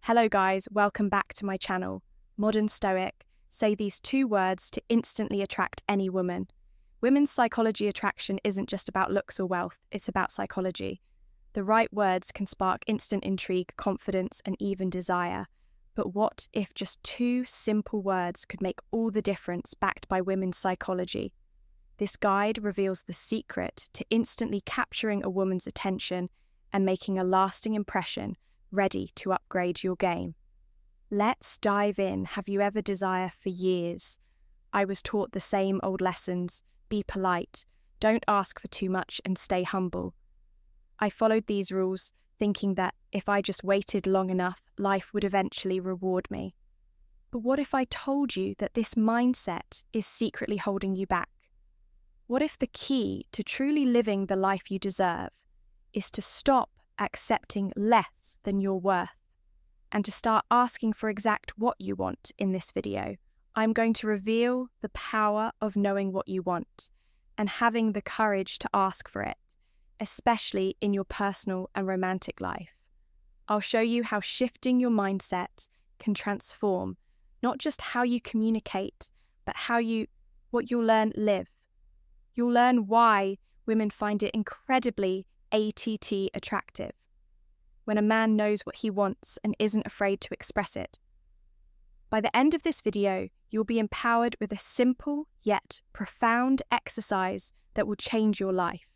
Hello guys, welcome back to my channel. Modern Stoic. Say these two words to instantly attract any woman. Women's psychology attraction isn't just about looks or wealth, it's about psychology. The right words can spark instant intrigue, confidence, and even desire. But what if just two simple words could make all the difference, backed by women's psychology? This guide reveals the secret to instantly capturing a woman's attention and making a lasting impression, ready to upgrade your game. Let's dive in. Have you ever desired for years? I was taught the same old lessons: be polite, don't ask for too much, and stay humble. I followed these rules, thinking that if I just waited long enough, life would eventually reward me. But what if I told you that this mindset is secretly holding you back? What if the key to truly living the life you deserve is to stop accepting less than your worth and to start asking for exact what you want? In this video, I'm going to reveal the power of knowing what you want and having the courage to ask for it, especially in your personal and romantic life. I'll show you how shifting your mindset can transform not just how you communicate, but what you'll learn live. You'll learn why women find it incredibly attractive when a man knows what he wants and isn't afraid to express it. By the end of this video, you'll be empowered with a simple yet profound exercise that will change your life.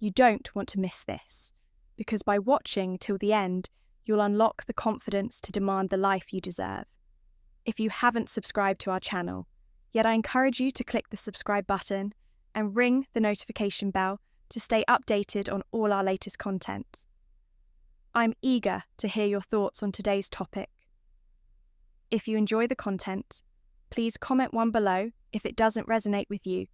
You don't want to miss this, because by watching till the end, you'll unlock the confidence to demand the life you deserve. If you haven't subscribed to our channel, yet I encourage you to click the subscribe button and ring the notification bell to stay updated on all our latest content. I'm eager to hear your thoughts on today's topic. If you enjoy the content, please comment one below if it doesn't resonate with you.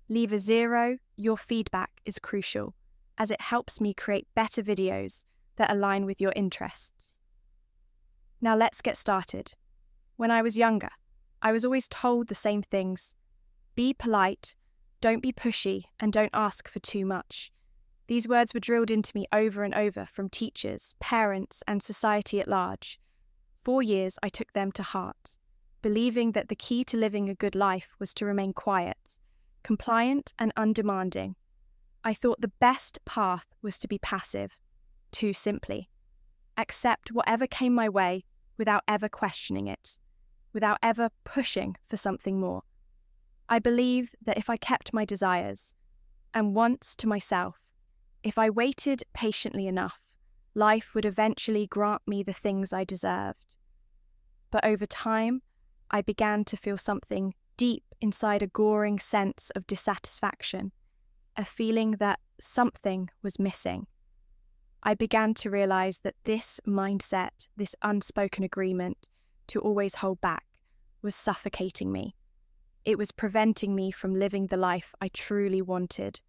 Leave a 0, your feedback is crucial, as it helps me create better videos that align with your interests. Now let's get started. When I was younger, I was always told the same things: be polite, don't be pushy, and don't ask for too much. These words were drilled into me over and over from teachers, parents, and society at large. For years, I took them to heart, believing that the key to living a good life was to remain quiet, compliant, and undemanding. I thought the best path was to be passive, too simply. Accept whatever came my way without ever questioning it, without ever pushing for something more. I believe that if I kept my desires and wants to myself, if I waited patiently enough, life would eventually grant me the things I deserved. But over time, I began to feel something deep inside, a goring sense of dissatisfaction, a feeling that something was missing. I began to realize that this mindset, this unspoken agreement to always hold back, was suffocating me. It was preventing me from living the life I truly wanted,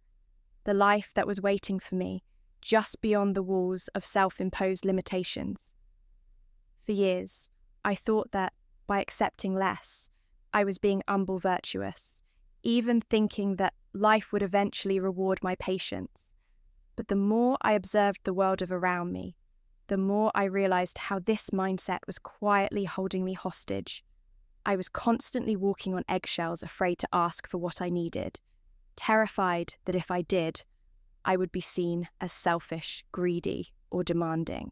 the life that was waiting for me just beyond the walls of self-imposed limitations. For years, I thought that by accepting less, I was being humble virtuous, even thinking that life would eventually reward my patience. But the more I observed the world around me, the more I realized how this mindset was quietly holding me hostage. I was constantly walking on eggshells, afraid to ask for what I needed, terrified that if I did, I would be seen as selfish, greedy, or demanding.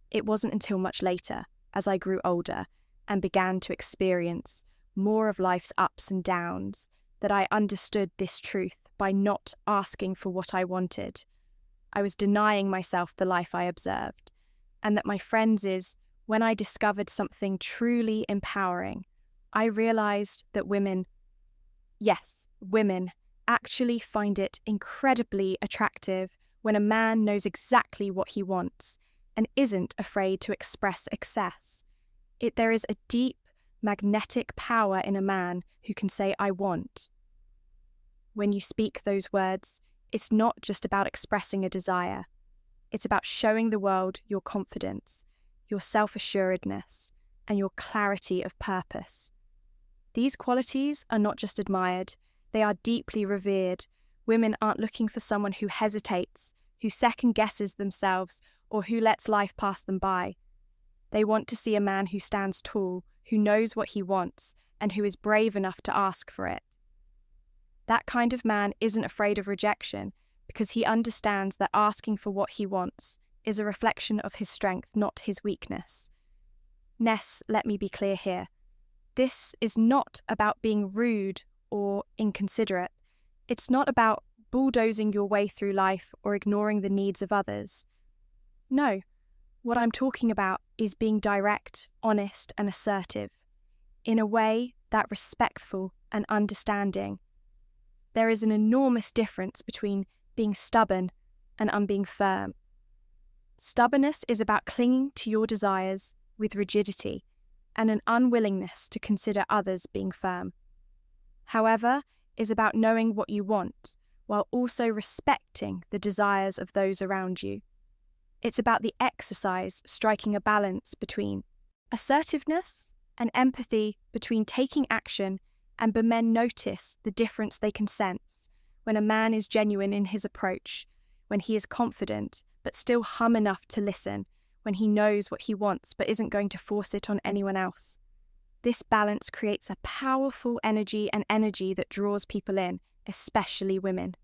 It wasn't until much later, as I grew older and began to experience more of life's ups and downs, that I understood this truth. By not asking for what I wanted, I was denying myself the life I observed, and that my friends is, when I discovered something truly empowering, I realized that women actually find it incredibly attractive when a man knows exactly what he wants and isn't afraid to express excess. There is a deep magnetic power in a man who can say, "I want." When you speak those words, it's not just about expressing a desire. It's about showing the world your confidence, your self-assuredness, and your clarity of purpose. These qualities are not just admired, they are deeply revered. Women aren't looking for someone who hesitates, who second-guesses themselves, or who lets life pass them by. They want to see a man who stands tall, who knows what he wants, and who is brave enough to ask for it. That kind of man isn't afraid of rejection because he understands that asking for what he wants is a reflection of his strength, not his weakness. Ness, let me be clear here. This is not about being rude or inconsiderate. It's not about bulldozing your way through life or ignoring the needs of others. No, what I'm talking about is being direct, honest, and assertive in a way that's respectful and understanding. There is an enormous difference between being stubborn and being firm. Stubbornness is about clinging to your desires with rigidity and an unwillingness to consider others being firm. However, is about knowing what you want while also respecting the desires of those around you. It's about the exercise striking a balance between assertiveness and empathy, between taking action and men notice the difference they can sense when a man is genuine in his approach, when he is confident but still hum enough to listen, when he knows what he wants but isn't going to force it on anyone else. This balance creates a powerful energy that draws people in, especially women.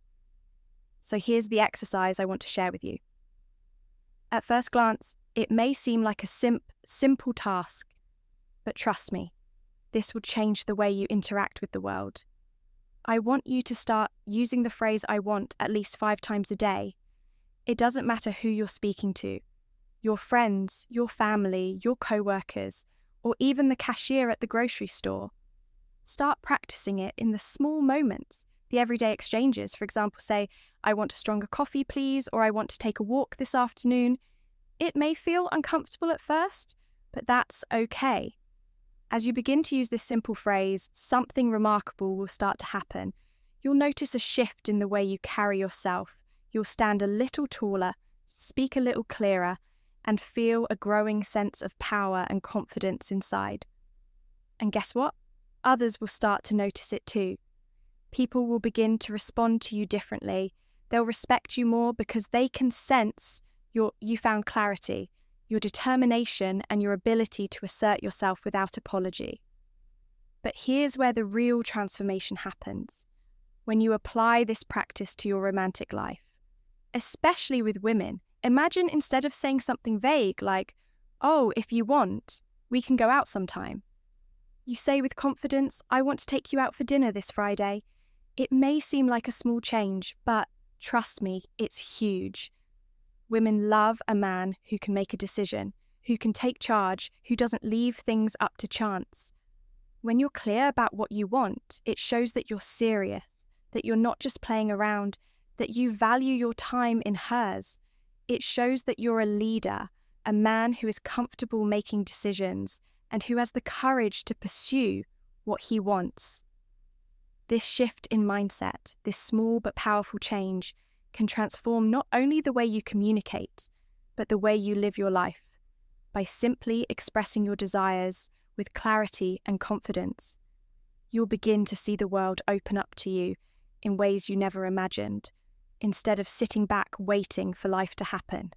So here's the exercise I want to share with you. At first glance, it may seem like a simple task, but trust me, this will change the way you interact with the world. I want you to start using the phrase "I want" at least 5 times a day. It doesn't matter who you're speaking to, your friends, your family, your co-workers, or even the cashier at the grocery store. Start practicing it in the small moments, the everyday exchanges. For example, say, "I want a stronger coffee, please," or "I want to take a walk this afternoon." It may feel uncomfortable at first, but that's okay. As you begin to use this simple phrase, something remarkable will start to happen. You'll notice a shift in the way you carry yourself. You'll stand a little taller, speak a little clearer, and feel a growing sense of power and confidence inside. And guess what? Others will start to notice it too. People will begin to respond to you differently. They'll respect you more because they can sense you found clarity, your determination, and your ability to assert yourself without apology. But here's where the real transformation happens, when you apply this practice to your romantic life. Especially with women, imagine instead of saying something vague like, "Oh, if you want, we can go out sometime," you say with confidence, "I want to take you out for dinner this Friday." It may seem like a small change, but trust me, it's huge. Women love a man who can make a decision, who can take charge, who doesn't leave things up to chance. When you're clear about what you want, it shows that you're serious, that you're not just playing around, that you value your time in hers. It shows that you're a leader, a man who is comfortable making decisions and who has the courage to pursue what he wants. This shift in mindset, this small but powerful change, can transform not only the way you communicate, but the way you live your life, by simply expressing your desires with clarity and confidence. You'll begin to see the world open up to you in ways you never imagined. Instead of sitting back waiting for life to happen,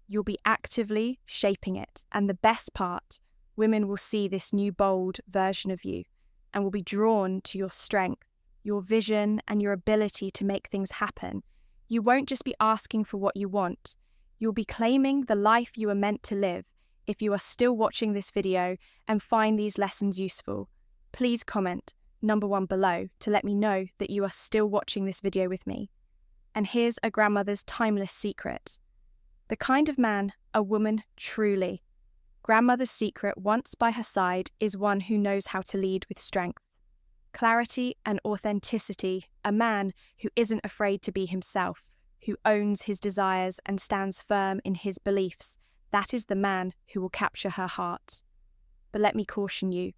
you'll be actively shaping it. And the best part, women will see this new bold version of you and will be drawn to your strength, your vision, and your ability to make things happen. You won't just be asking for what you want. You'll be claiming the life you are meant to live. If you are still watching this video and find these lessons useful, please comment #1 below to let me know that you are still watching this video with me. And here's a grandmother's timeless secret. The kind of man a woman truly. Grandmother's secret, once by her side, is one who knows how to lead with strength, clarity, and authenticity. A man who isn't afraid to be himself, who owns his desires and stands firm in his beliefs. That is the man who will capture her heart. But let me caution you,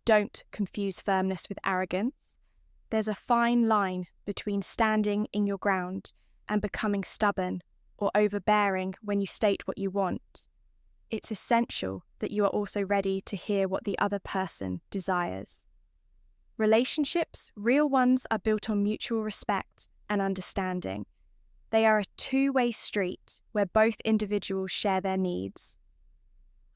don't confuse firmness with arrogance. There's a fine line between standing in your ground and becoming stubborn or overbearing when you state what you want. It's essential that you are also ready to hear what the other person desires. Relationships, real ones, are built on mutual respect and understanding. They are a two-way street where both individuals share their needs.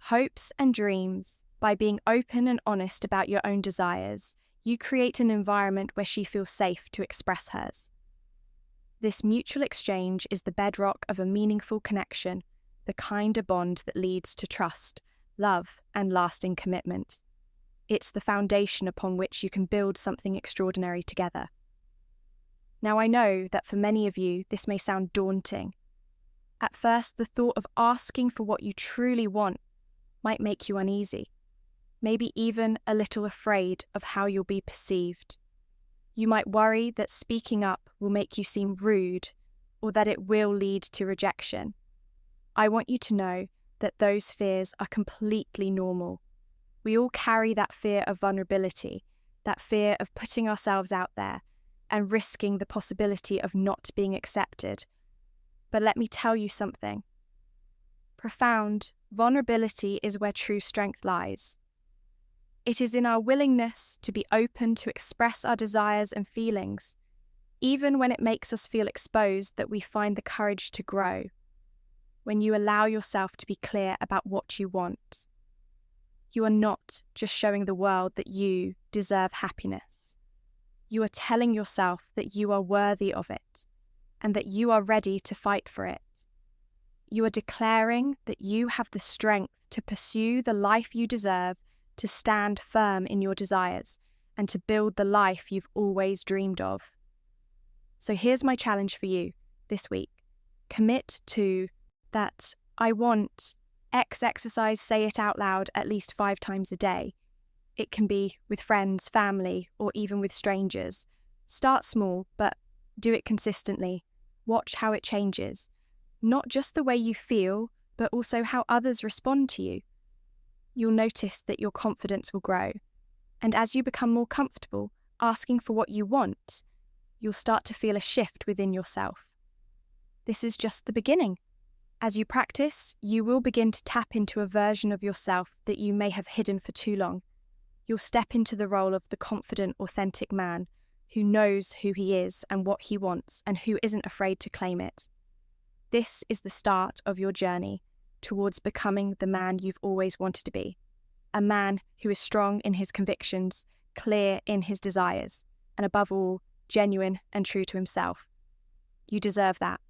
hopes, and dreams. By being open and honest about your own desires, you create an environment where she feels safe to express hers. This mutual exchange is the bedrock of a meaningful connection, the kind of bond that leads to trust, love, and lasting commitment. It's the foundation upon which you can build something extraordinary together. Now, I know that for many of you, this may sound daunting. At first, the thought of asking for what you truly want might make you uneasy, maybe even a little afraid of how you'll be perceived. You might worry that speaking up will make you seem rude or that it will lead to rejection. I want you to know that those fears are completely normal. We all carry that fear of vulnerability, that fear of putting ourselves out there and risking the possibility of not being accepted. But let me tell you something. Profound vulnerability is where true strength lies. It is in our willingness to be open to express our desires and feelings, even when it makes us feel exposed, that we find the courage to grow. When you allow yourself to be clear about what you want, you are not just showing the world that you deserve happiness. You are telling yourself that you are worthy of it and that you are ready to fight for it. You are declaring that you have the strength to pursue the life you deserve, to stand firm in your desires, and to build the life you've always dreamed of. So here's my challenge for you this week. Commit to that I want X exercise, say it out loud at least 5 times a day. It can be with friends, family, or even with strangers. Start small, but do it consistently. Watch how it changes. Not just the way you feel, but also how others respond to you. You'll notice that your confidence will grow. And as you become more comfortable asking for what you want, you'll start to feel a shift within yourself. This is just the beginning. As you practice, you will begin to tap into a version of yourself that you may have hidden for too long. You'll step into the role of the confident, authentic man who knows who he is and what he wants and who isn't afraid to claim it. This is the start of your journey towards becoming the man you've always wanted to be. A man who is strong in his convictions, clear in his desires, and above all, genuine and true to himself. You deserve that,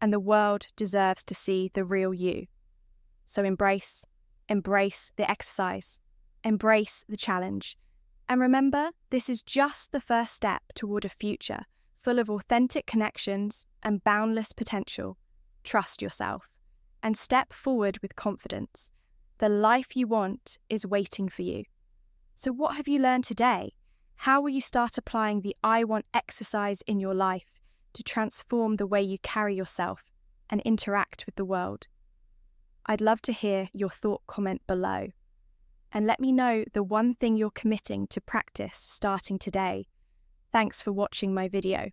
and the world deserves to see the real you. So embrace the exercise, embrace the challenge, and remember, this is just the first step toward a future full of authentic connections and boundless potential. Trust yourself and step forward with confidence. The life you want is waiting for you. So what have you learned today? How will you start applying the I want exercise in your life to transform the way you carry yourself and interact with the world? I'd love to hear your comment below. And let me know the one thing you're committing to practice starting today. Thanks for watching my video.